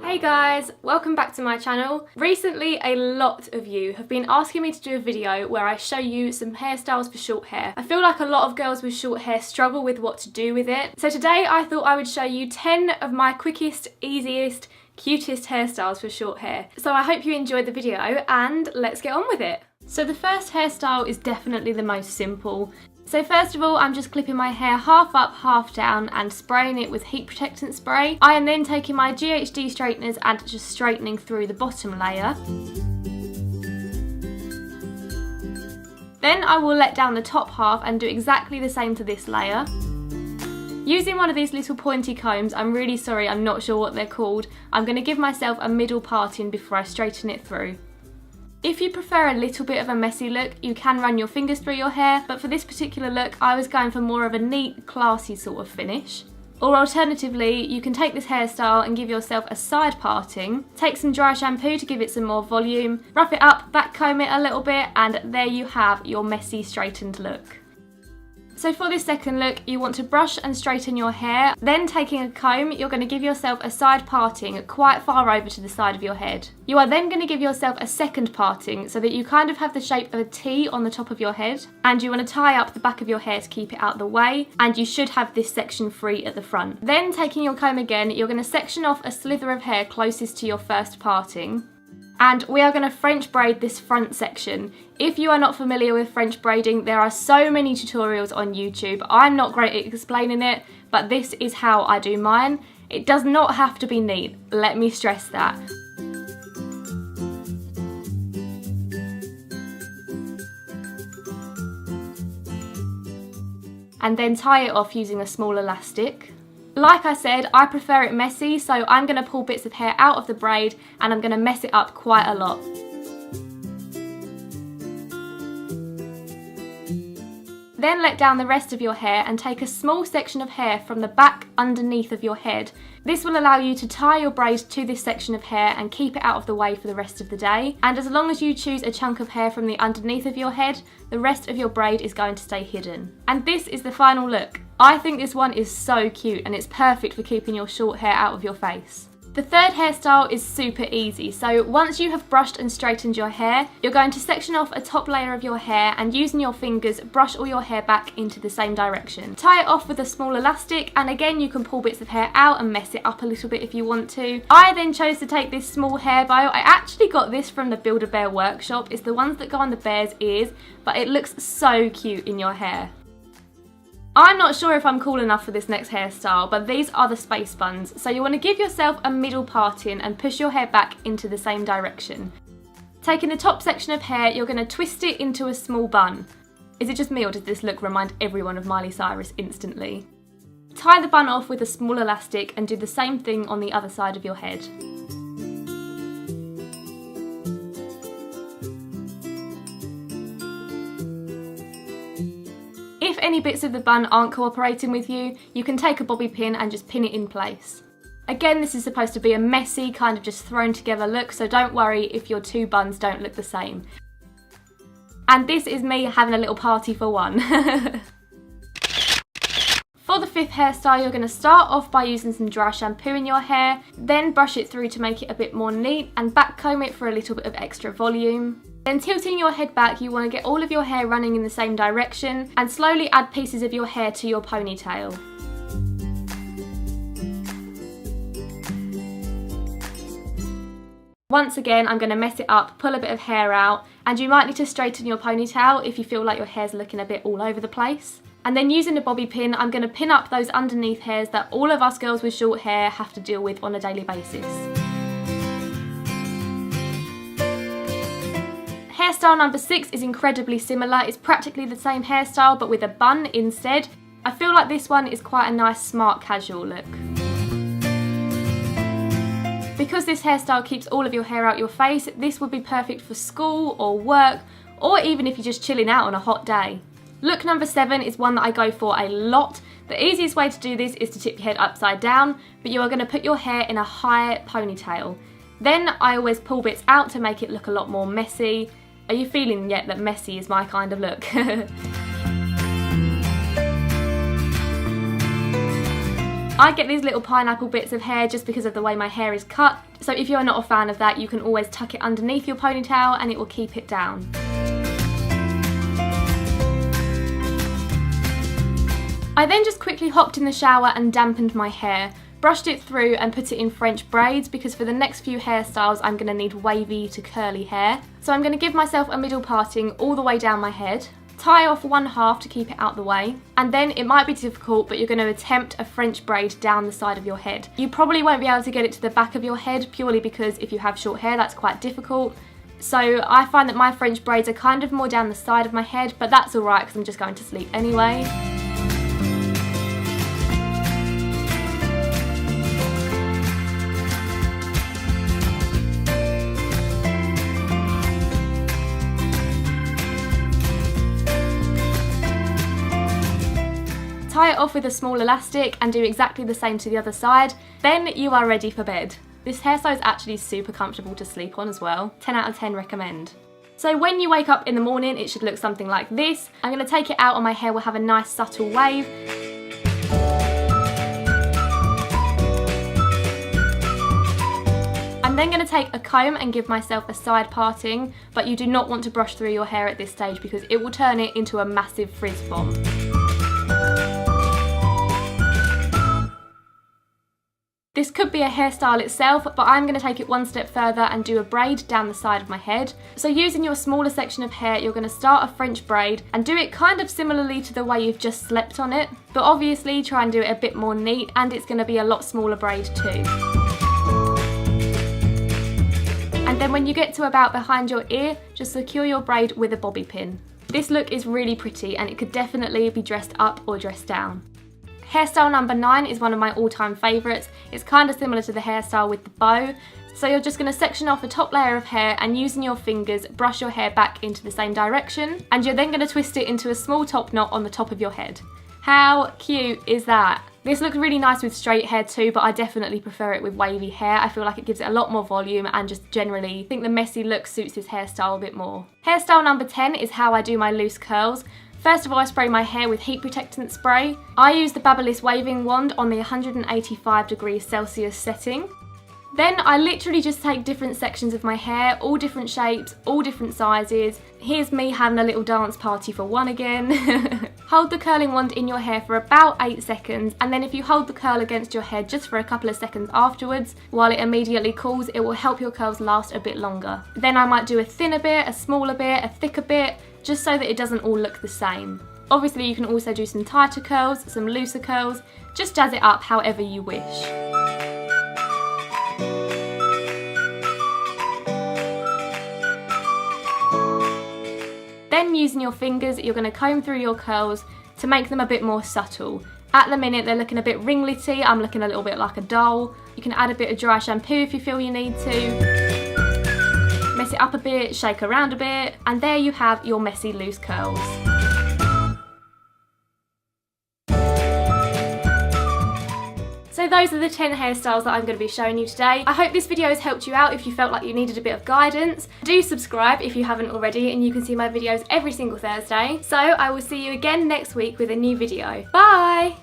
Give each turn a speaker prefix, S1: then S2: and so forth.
S1: Hey guys, welcome back to my channel. Recently, a lot of you have been asking me to do a video where I show you some hairstyles for short hair. I feel like a lot of girls with short hair struggle with what to do with it. So today I thought I would show you 10 of my quickest, easiest, cutest hairstyles for short hair. So I hope you enjoyed the video and let's get on with it. So the first hairstyle is definitely the most simple. So first of all, I'm just clipping my hair half up, half down and spraying it with heat protectant spray. I am then taking my GHD straighteners and just straightening through the bottom layer. Then I will let down the top half and do exactly the same to this layer. Using one of these little pointy combs, I'm really sorry, I'm not sure what they're called. I'm going to give myself a middle parting before I straighten it through. If you prefer a little bit of a messy look, you can run your fingers through your hair, but for this particular look, I was going for more of a neat, classy sort of finish. Or alternatively, you can take this hairstyle and give yourself a side parting, take some dry shampoo to give it some more volume, rough it up, back comb it a little bit, and there you have your messy, straightened look. So for this second look, you want to brush and straighten your hair, then taking a comb, you're going to give yourself a side parting quite far over to the side of your head. You are then going to give yourself a second parting so that you kind of have the shape of a T on the top of your head, and you want to tie up the back of your hair to keep it out of the way, and you should have this section free at the front. Then taking your comb again, you're going to section off a slither of hair closest to your first parting. And we are going to French braid this front section. If you are not familiar with French braiding, there are so many tutorials on YouTube. I'm not great at explaining it, but this is how I do mine. It does not have to be neat, let me stress that. And then tie it off using a small elastic. Like I said, I prefer it messy, so I'm going to pull bits of hair out of the braid and I'm going to mess it up quite a lot. Then let down the rest of your hair and take a small section of hair from the back underneath of your head. This will allow you to tie your braid to this section of hair and keep it out of the way for the rest of the day. And as long as you choose a chunk of hair from the underneath of your head, the rest of your braid is going to stay hidden. And this is the final look. I think this one is so cute and it's perfect for keeping your short hair out of your face. The third hairstyle is super easy, so once you have brushed and straightened your hair, you're going to section off a top layer of your hair and using your fingers, brush all your hair back into the same direction. Tie it off with a small elastic, and again you can pull bits of hair out and mess it up a little bit if you want to. I then chose to take this small hair bow. I actually got this from the Build-A-Bear workshop. It's the ones that go on the bear's ears, but it looks so cute in your hair. I'm not sure if I'm cool enough for this next hairstyle, but these are the space buns. So you want to give yourself a middle parting and push your hair back into the same direction. Taking the top section of hair, you're going to twist it into a small bun. Is it just me or does this look remind everyone of Miley Cyrus instantly? Tie the bun off with a small elastic and do the same thing on the other side of your head. If any bits of the bun aren't cooperating with you, you can take a bobby pin and just pin it in place. Again, this is supposed to be a messy, kind of just thrown together look, so don't worry if your two buns don't look the same. And this is me having a little party for one. For the fifth hairstyle, you're going to start off by using some dry shampoo in your hair, then brush it through to make it a bit more neat and back comb it for a little bit of extra volume. Then tilting your head back, you want to get all of your hair running in the same direction and slowly add pieces of your hair to your ponytail. Once again, I'm going to mess it up, pull a bit of hair out, and you might need to straighten your ponytail if you feel like your hair's looking a bit all over the place. And then using a bobby pin, I'm going to pin up those underneath hairs that all of us girls with short hair have to deal with on a daily basis. Hairstyle number 6 is incredibly similar. It's practically the same hairstyle but with a bun instead. I feel like this one is quite a nice smart casual look. Because this hairstyle keeps all of your hair out your face, this would be perfect for school or work, or even if you're just chilling out on a hot day. Look number 7 is one that I go for a lot. The easiest way to do this is to tip your head upside down, but you are going to put your hair in a high ponytail. Then I always pull bits out to make it look a lot more messy. Are you feeling yet that messy is my kind of look? I get these little pineapple bits of hair just because of the way my hair is cut, so if you're not a fan of that, you can always tuck it underneath your ponytail and it will keep it down. I then just quickly hopped in the shower and dampened my hair, brushed it through and put it in French braids because for the next few hairstyles I'm going to need wavy to curly hair. So I'm going to give myself a middle parting all the way down my head, tie off one half to keep it out the way, and then it might be difficult but you're going to attempt a French braid down the side of your head. You probably won't be able to get it to the back of your head purely because if you have short hair that's quite difficult. So I find that my French braids are kind of more down the side of my head, but that's alright because I'm just going to sleep anyway. Tie it off with a small elastic and do exactly the same to the other side, then you are ready for bed. This hairstyle is actually super comfortable to sleep on as well. 10 out of 10 recommend. So when you wake up in the morning it should look something like this. I'm going to take it out and my hair will have a nice subtle wave. I'm then going to take a comb and give myself a side parting, but you do not want to brush through your hair at this stage because it will turn it into a massive frizz bomb. This could be a hairstyle itself, but I'm going to take it one step further and do a braid down the side of my head. So using your smaller section of hair, you're going to start a French braid and do it kind of similarly to the way you've just slept on it, but obviously try and do it a bit more neat and it's going to be a lot smaller braid too. And then when you get to about behind your ear, just secure your braid with a bobby pin. This look is really pretty and it could definitely be dressed up or dressed down. Hairstyle number 9 is one of my all-time favourites. It's kind of similar to the hairstyle with the bow. So you're just going to section off a top layer of hair and using your fingers brush your hair back into the same direction, and you're then going to twist it into a small top knot on the top of your head. How cute is that? This looks really nice with straight hair too, but I definitely prefer it with wavy hair. I feel like it gives it a lot more volume and just generally think the messy look suits this hairstyle a bit more. Hairstyle number 10 is how I do my loose curls. First of all, I spray my hair with heat protectant spray. I use the Babyliss waving wand on the 185 degrees Celsius setting. Then I literally just take different sections of my hair, all different shapes, all different sizes. Here's me having a little dance party for one again. Hold the curling wand in your hair for about 8 seconds, and then if you hold the curl against your head just for a couple of seconds afterwards, while it immediately cools, it will help your curls last a bit longer. Then I might do a thinner bit, a smaller bit, a thicker bit, just so that it doesn't all look the same. Obviously you can also do some tighter curls, some looser curls, just jazz it up however you wish. Then using your fingers, you're going to comb through your curls to make them a bit more subtle. At the minute they're looking a bit ringlety, I'm looking a little bit like a doll. You can add a bit of dry shampoo if you feel you need to. Mess it up a bit, shake around a bit, and there you have your messy loose curls. So those are the 10 hairstyles that I'm going to be showing you today. I hope this video has helped you out if you felt like you needed a bit of guidance. Do subscribe if you haven't already and you can see my videos every single Thursday. So I will see you again next week with a new video. Bye!